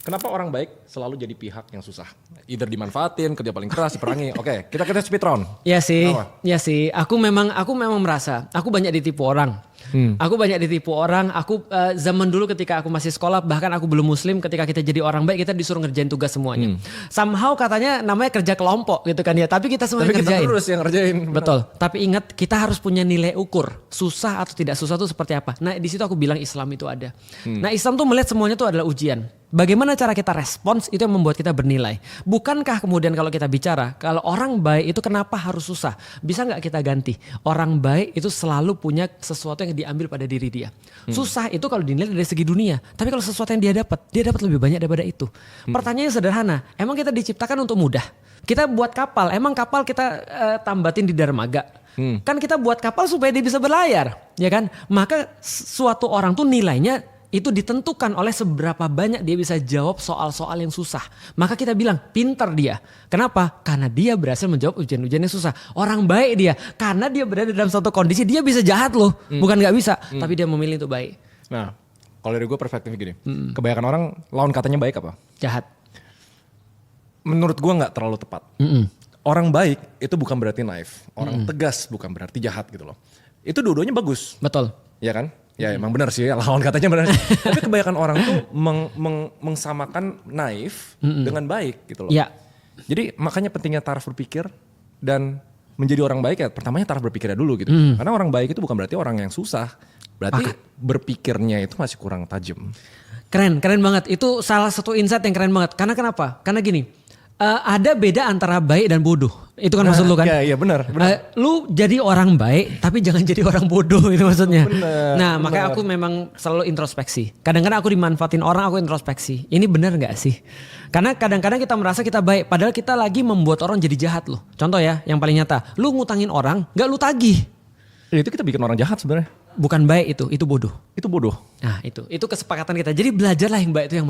Kenapa orang baik selalu jadi pihak yang susah? Either dimanfaatin, kerja paling keras, diperangi. Oke, kita speed round. Iya sih, Kenapa? iya sih. Aku memang merasa aku banyak ditipu orang. Aku banyak ditipu orang. Aku zaman dulu ketika aku masih sekolah, bahkan aku belum muslim, ketika kita jadi orang baik kita disuruh ngerjain tugas semuanya. Somehow katanya namanya kerja kelompok gitu kan ya. Tapi kita semua Tapi kita ngerjain. terus yang ngerjain. Betul. Tapi ingat kita harus punya nilai ukur. Susah atau tidak susah itu seperti apa. Nah di situ aku bilang Islam itu ada. Nah Islam tuh melihat semuanya itu adalah ujian. Bagaimana cara kita respons itu yang membuat kita bernilai. Bukankah kemudian kalau kita bicara, kalau orang baik itu kenapa harus susah? Bisa gak kita ganti? Orang baik itu selalu punya sesuatu yang diambil pada diri dia. Susah itu kalau dinilai dari segi dunia. Tapi kalau sesuatu yang dia dapat lebih banyak daripada itu. Pertanyaannya sederhana, emang kita diciptakan untuk mudah? Kita buat kapal, emang kapal kita tambatin di dermaga? Kan kita buat kapal supaya dia bisa berlayar, ya kan? Maka suatu orang tuh nilainya itu ditentukan oleh seberapa banyak dia bisa jawab soal-soal yang susah. Maka kita bilang pintar dia. Kenapa? Karena dia berhasil menjawab ujian-ujian yang susah. Orang baik dia. Karena dia berada dalam suatu kondisi dia bisa jahat loh. Bukan gak bisa. Tapi dia memilih untuk baik. Nah, kalau dari gue perspektifnya gini. Kebanyakan orang lawan katanya baik apa? Jahat. Menurut gue gak terlalu tepat. Orang baik itu bukan berarti naif. Orang tegas bukan berarti jahat gitu loh. Itu dua-duanya bagus. Betul. Ya kan? Ya emang benar sih, lawan katanya benar. Tapi kebanyakan orang tuh mengsamakan naif dengan baik gitu loh. Ya. Jadi makanya pentingnya taraf berpikir dan menjadi orang baik ya pertamanya taraf berpikirnya dulu gitu. Karena orang baik itu bukan berarti orang yang susah. Berarti berpikirnya itu masih kurang tajam. Keren banget. Itu salah satu insight yang keren banget. Karena kenapa? Karena gini, ada beda antara baik dan bodoh. Itu kan maksud lu kan? Iya benar. Lu jadi orang baik tapi jangan jadi orang bodoh itu maksudnya. Bener. Makanya aku memang selalu introspeksi. Kadang-kadang aku dimanfaatin orang, aku introspeksi. Ini benar gak sih? Karena kadang-kadang kita merasa kita baik padahal kita lagi membuat orang jadi jahat loh. Contoh ya yang paling nyata. Lu ngutangin orang gak lu tagih. Itu kita bikin orang jahat sebenarnya. Bukan baik itu bodoh. Itu bodoh. Nah itu kesepakatan kita. Jadi belajarlah yang baik itu yang